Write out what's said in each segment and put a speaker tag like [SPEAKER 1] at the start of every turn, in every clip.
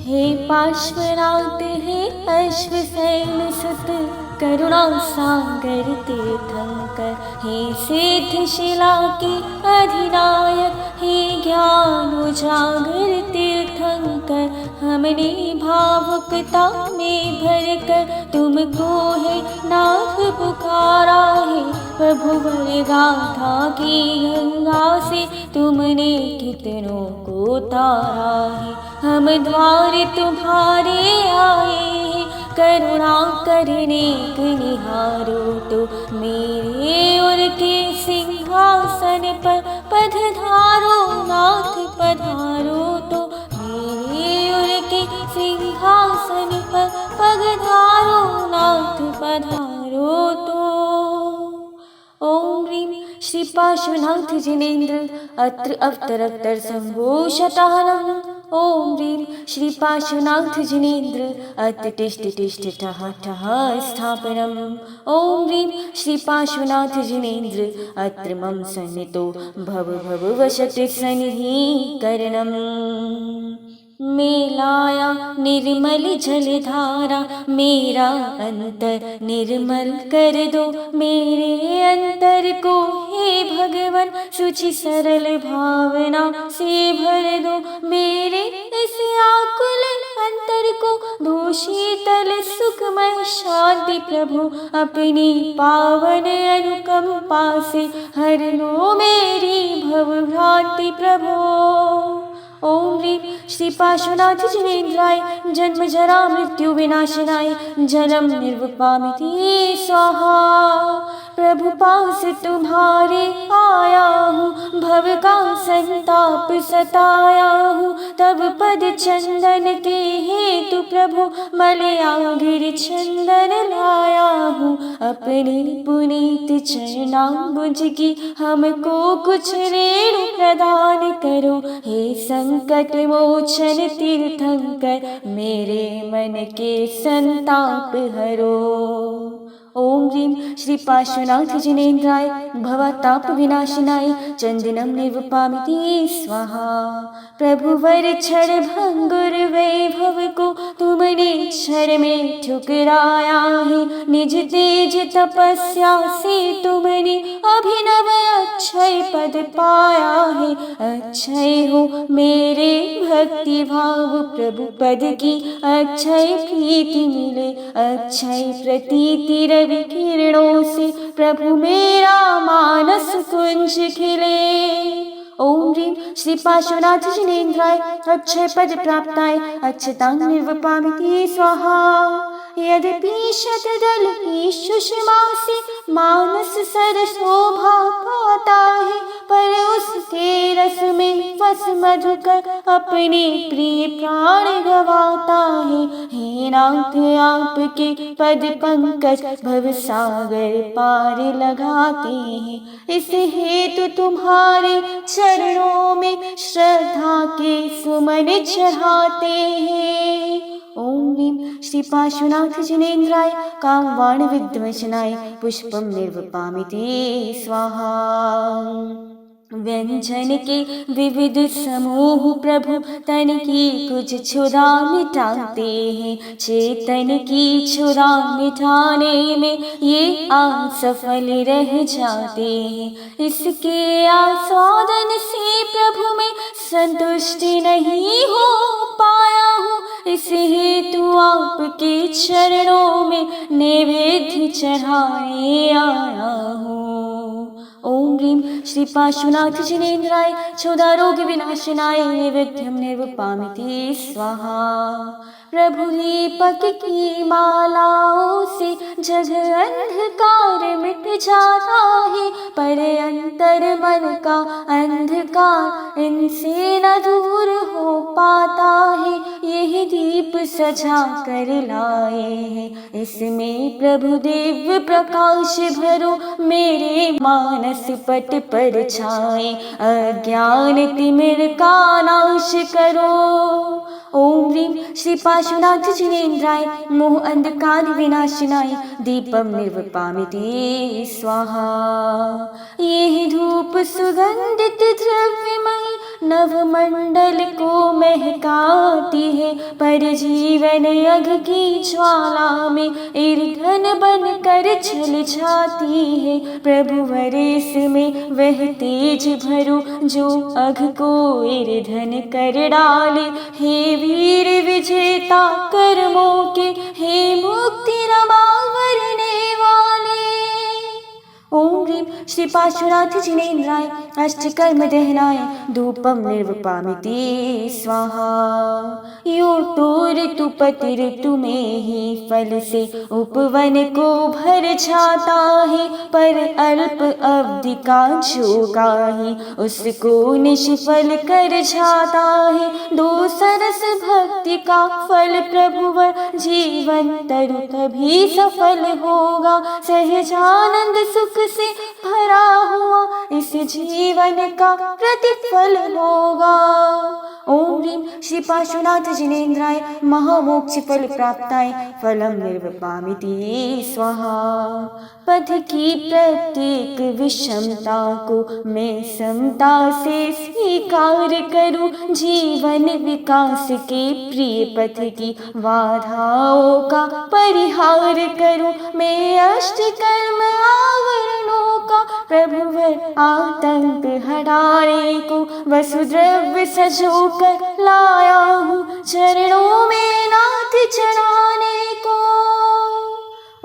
[SPEAKER 1] हे पार्श्वनाथ हे अश्वसेन सुत करुणा सागर तीर्थंकर, हे सिद्धशिला के अधिनायक, हे ज्ञान उजागर तीर्थंकर, हमने भावुकता में भरकर तुमको है नाथ पुकारा है। प्रभु गाथा की गंगा से तुमने कितनों को तारा है। हम द्वार तुम्हारे आए हैं, करुणा करने के निहारो तो मेरे और के सिंहासन पर पधारो नाथ पधारो तो मेरे और के सिंहासन पर पधारो नाथ पधारो तो। ओम ह्रीं श्री पार्श्वनाथ जिनेन्द्र अत्र अवतरत्तर संघोषतानम्। ओम ह्रीं श्री पार्श्वनाथ जिनेन्द्र अत्र तिष्ठ तिष्ठ ठः ठः स्थापनम्। ओम ह्रीं श्री पार्श्वनाथ जिनेन्द्र अत्र मम सन्नितो भव भव वसति सन्निधिकरणम्। मेलाया निर्मल जलधारा मेरा अंतर निर्मल कर दो, मेरे अंतर को हे भगवन शुचि सरल भावना से भर दो, मेरे इस आकुल अंतर को दो शीतल सुखमय शांति प्रभु अपनी पावन अनुकंपा से हर लो मेरी भवभ्रांति प्रभु। ओम ह्रीं श्री पार्श्वनाथ जिनेन्द्राय जन्म जरा मृत्यु विनाशनाय जलम निर्वपामिति स्वाहा। प्रभु पास तुम्हारे आया हूँ, भव का संताप सताया हूँ, तब पद चंदन के हेतु प्रभु मलयागिर चंदन लाया हूँ। अपनी पुनीत चरणाम्बुज की हमको कुछ रेणु प्रदान करो, हे संकट मोचन तीर्थंकर मेरे मन के संताप हरो। ओम ह्रीं श्री पार्श्वनाथ जिनेन्द्राय भवताप विनाशनाय चंदनम निर्वपामिति स्वाहा। प्रभु वर क्षण भंगुर वैभव को तुमने क्षण में ठुकराया है, निज तेज तपस्या से तुमने अभिनव अक्षय पद पाया है। अक्षय हो मेरे भक्ति भाव प्रभु पद की अक्षय प्रीति मिले, अक्षय प्रतीति रवि किरणों से प्रभु मेरा मानस कुंज खिले। ओम ह्रीं श्री पार्श्वनाथ जिनेन्द्राय अक्षय पद प्राप्ताय अक्षतां निर्वपामिति स्वाहा। यद्यपि शतदल की सुषमा से मानस सर शोभा पाता है, पर उसके रस में फंस मधुकर अपने प्रिय प्राण गवाता है। हे नाथ आपके पद पंकज भव सागर पार लगाते हैं, इस हेतु तुम्हारे चरणों में श्रद्धा के सुमन चढ़ाते हैं। ओम ह्रीं श्री पार्श्वनाथ जिनेन्द्राय कामवाण विध्वंसनाय पुष्पम निर्वपामिति स्वाहा। व्यंजन के विविध समूह प्रभु तन की कुछ क्षुधा मिटाते हैं, चेतन की क्षुधा मिटाने में ये असफल रह जाते हैं। इसके आस्वादन से प्रभु में संतुष्टि नहीं हो पाया हूँ, इस हेतु आपके चरणों में नैवेद्य चढ़ाने आया हूँ। ओम ह्रीं श्री पार्श्वनाथ जिनेन्द्राय क्षुधा रोग विनाशनाय नैवेद्यम निर्वपामिति स्वाहा। प्रभु दीपक की मालाओं से जग अंधकार मिट जाता है, पर अंतर मन का अंधकार इनसे न दूर हो पाता है। यही दीप सजा कर लाए हैं। इसमें प्रभु दिव्य प्रकाश भरो, मेरे मानस पट पर छाए, अज्ञान तिमिर का नाश करो। ओम ह्रीं श्री पार्श्वनाथ जिनेन्द्राय मोह अंधकार विनाशनाय दीपम निर्वपामिते स्वाहा। ये धूप सुगंधित द्रव्यमय नवमंडल को महकाती है, पर जीवन अघ की ज्वाला में ईंधन बन कर जल जाती है। प्रभु वरेस में वह तेज भरो, जो अघ को ईंधन कर डाले। हे वीर विजेता कर्मों के, हे मुक्ति रमा वरने वाले। ओम ह्रीं श्री पार्श्वनाथ जिनेन्द्राय अष्टकर्म दहनाय धूपम निर्वपामिते स्वाहा। यो तो ऋतु पति ऋतु में ही फल से उपवन को भर जाता है, पर अल्प अवधि का झोंका ही उसको निष्फल कर जाता है। दो सरस भक्ति का फल प्रभुवर, जीवन तरु तभी सफल होगा। सहजानंद सुख से भरा हुआ इस जीवन का प्रतिफल होगा। ओम ह्रीं श्री पार्श्वनाथ जिनेन्द्राय महामोक्ष फल प्राप्ताय फलम निर्वपामिते स्वाहा। पथ की प्रत्येक विषमता को मैं समता से स्वीकार करूं, जीवन विकास के प्रिय पथ की बाधाओं का परिहार करूं। मैं अष्टकर्म आवरणों का प्रभुवर आतंक हटाने को वसुद्रव्य सजो कर लाया हूँ, चरणों में नाथ चढ़ाने को।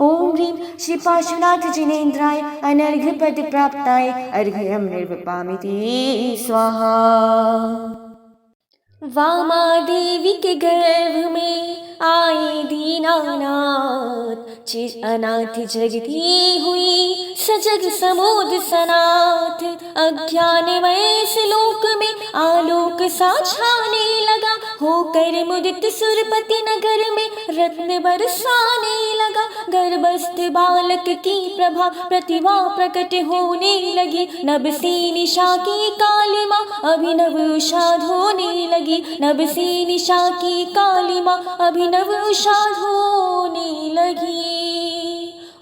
[SPEAKER 1] ओम ह्रीं श्री पार्श्वनाथ जिनेन्द्राय अनर्घ्य पद प्राप्ताय अर्घ्यम निर्वपामिते स्वाहा। वामा देवी के गर्भ में आए दीनानाथ, चिर अनाथ जगती हुई सजग समोद सनाथ। अज्ञानमय इस लोक में आलोक सा छाने लगा, होकर मुदित सुरपति नगर में रत्न बरसाने लगा। गर्भस्थ बालक की प्रभा प्रतिभा प्रकट होने लगी, नभ से निशा की कालिमा अभिनव उषाद होने लगी। नभ से निशा की कालिमा अभिनव उषाद होने लगी।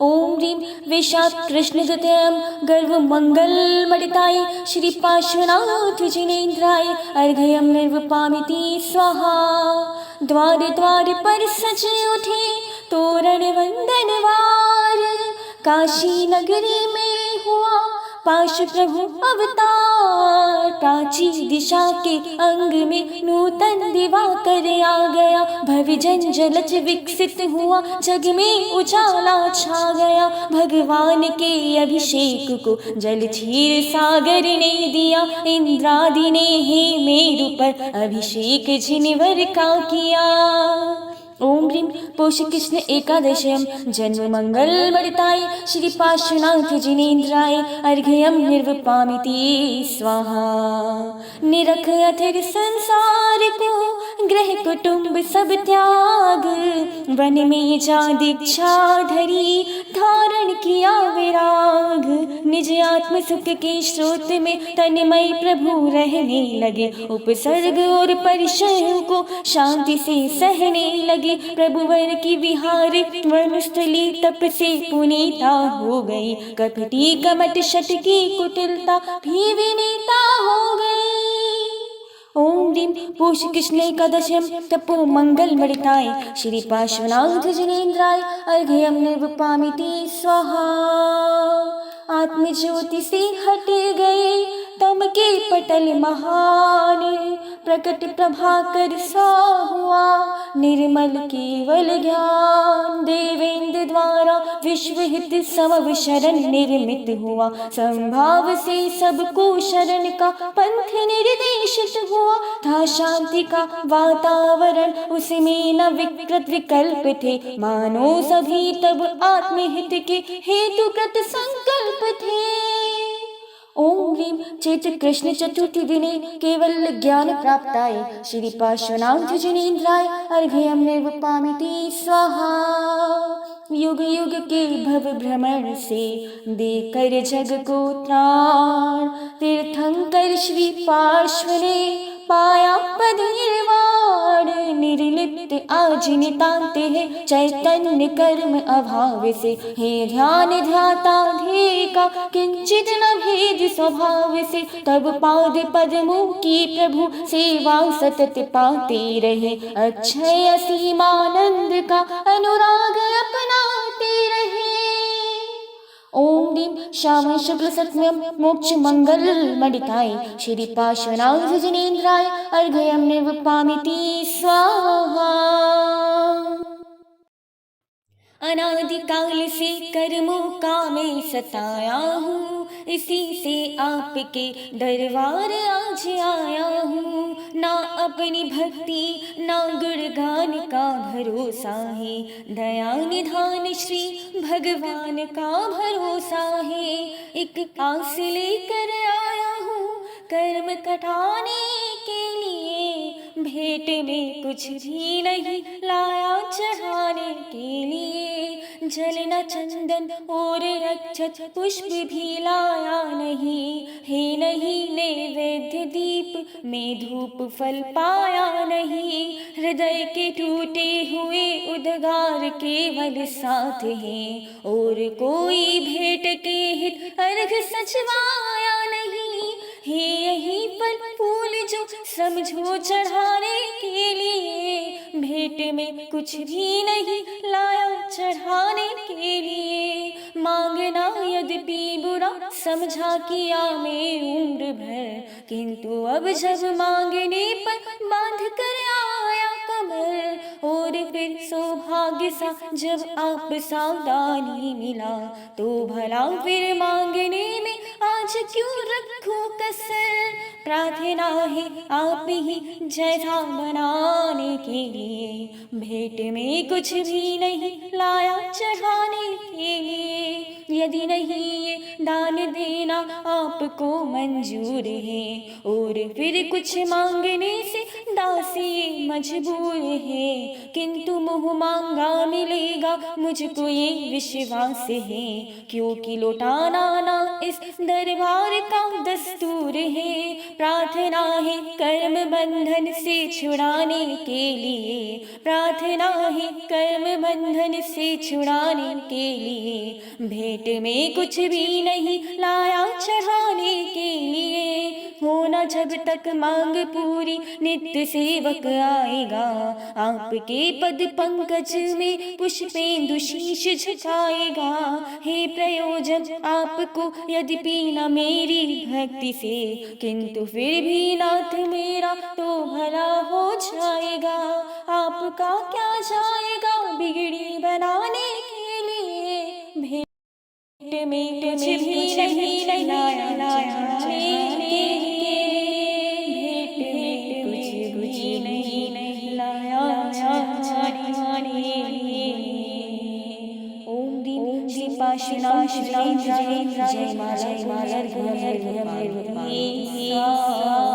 [SPEAKER 1] ओम ह्रीं विशाख कृष्ण द्वितीयम गर्भ मंगल मडिताय श्री पार्श्वनाथ जिनेन्द्राय अर्घ्यम निर्वपामिते स्वाहा। द्वार द्वार पर सजे उठे तोरण वंदनवार, काशी नगरी में हुआ पाश प्रभु अवतार। प्राची दिशा के अंग में नूतन दिवाकर आ गया, भव्य जंजलच विकसित हुआ, जग में उजाला छा गया। भगवान के अभिषेक को जल क्षीर सागर ने दिया, इंद्रादि ने हे मेरु पर अभिषेक जिनवर का किया। ओम ह्रीं पौष कृष्ण एकादश्यम जन्म मंगल मडिताय श्री पार्श्वनाथ जिनेन्द्राय अर्घ्यम निर्वपामिते स्वाहा। निरख अथिर संसार को ग्रह कुटुंब सब त्याग, वन में जा दीक्षा धरी धारण किया विराग। निज आत्म सुख के स्रोत में तन्मय प्रभु रहने लगे, उपसर्ग और परिचय को शांति से सहने लगे। प्रभुवर की विहार वनस्थली तप से पुनीता हो गई, कपटी कमट शट की कुटिलता भी विनीता हो गई। ओम ह्रीं पौष कृष्ण एकादश्यम तपो मंगल मडिताय श्री पार्श्वनाथ जिनेन्द्राय अर्घ्यम निर्वपामिते स्वाहा। आत्म ज्योति से हट गए तम के पटल महान, प्रकट प्रभाकर सा हुआ निर्मल केवल ज्ञान। देवेंद्र द्वारा विश्व हित समव शरण निर्मित हुआ, संभाव से सबको शरण का पंथ निर्देशित हुआ। था शांति का वातावरण उसमें न विकृत विकल्प थे, मानो सभी तब आत्महित के हेतु कृत संकल्प थे। ओम ह्रीं चेत कृष्ण चतुर्थी दिने केवल ज्ञान प्राप्ताय श्री पार्श्वनाथ जिनेन्द्राय अर्घ्यं निर्वपामिति स्वाहा। युग युग के भव भ्रमण से देकर जग को त्राण तीर्थंकर श्री पार्श्व ने पाया पद निर्वाण। निर्लिप्त आज नितांत है चैतन्य कर्म अभाव से हे ध्यान ध्याता ध्येका किंचित न भेद स्वभाव से। तब पाद पद्मों की प्रभु सेवा सतत पाते रहे अक्षय असीमानंद का अनुराग अपनाते रहे। ओम ह्रीं श्रावण शुक्ल सप्तम्यं मोक्ष मंगल मणिकाय श्री पार्श्वनाथ जिनेन्द्राय अर्घ्यं निर्वपामिति स्वाहा। अनादिकाल से कर्मों का मैं सताया हूँ इसी से आपके दरबार आज आया हूँ। ना अपनी भक्ति ना गुणगान का भरोसा है दया निधान श्री भगवान का भरोसा है। एक आस लेकर आया हूँ कर्म कटाने के लिए भेंट में कुछ भी नहीं लाया चढ़ाने के लिए। जल न चंदन और रक्षत पुष्प भी लाया नहीं हे नहीं नैवेद्य दीप में धूप फल पाया नहीं। हृदय के टूटे हुए उद्गार केवल साथ हैं और कोई भेंट के हित अर्घ सचवाया नहीं। हे यही फल फूल जो समझो चढ़ाने के लिए भेंट में कुछ भी नहीं लाया चढ़ाने के लिए। मांगना यद्यपि बुरा समझा किया मैं उम्र भर किंतु अब जब मांगने पर बांध कर आया कमर। और फिर सौभाग्य सा जब आप सावधानी मिला तो भला फिर मांगने में आज क्यों रखूं कसर। प्रार्थना है आप ही जैसा बनाने के लिए भेंट में कुछ भी नहीं लाया चढ़ाने के लिए। यदि नहीं ये दान देना आपको मंजूर है और फिर कुछ मांगने से दासी मजबूर है किंतु मुँह मांगा मिलेगा मुझको ये विश्वास है। क्योंकि लौटाना ना इस दरबार का दस्तूर है। प्रार्थना है कर्म बंधन से छुड़ाने के लिए। प्रार्थना है कर्म बंधन से छुड़ाने के लिए भेंट में कुछ भी नहीं लाया चढ़ाने के लिए। होना जब तक मांग पूरी नित्य सेवक आएगा आपके पद पंकज में पुष्पेंदु शीश झुकाएगा। हे प्रयोजन आपको यद्यपि न मेरी भक्ति से किंतु फिर भी नाथ मेरा तो भला हो जाएगा। आपका क्या जाएगा बिगड़ी बनाने के लिए भेंट में कुछ भी नहीं लाया चढ़ाने के लिए। भेंट में कुछ भी नहीं लाया चढ़ाने के लिए। ओम ह्रीं श्री पार्श्वनाथ जय मां जय मां।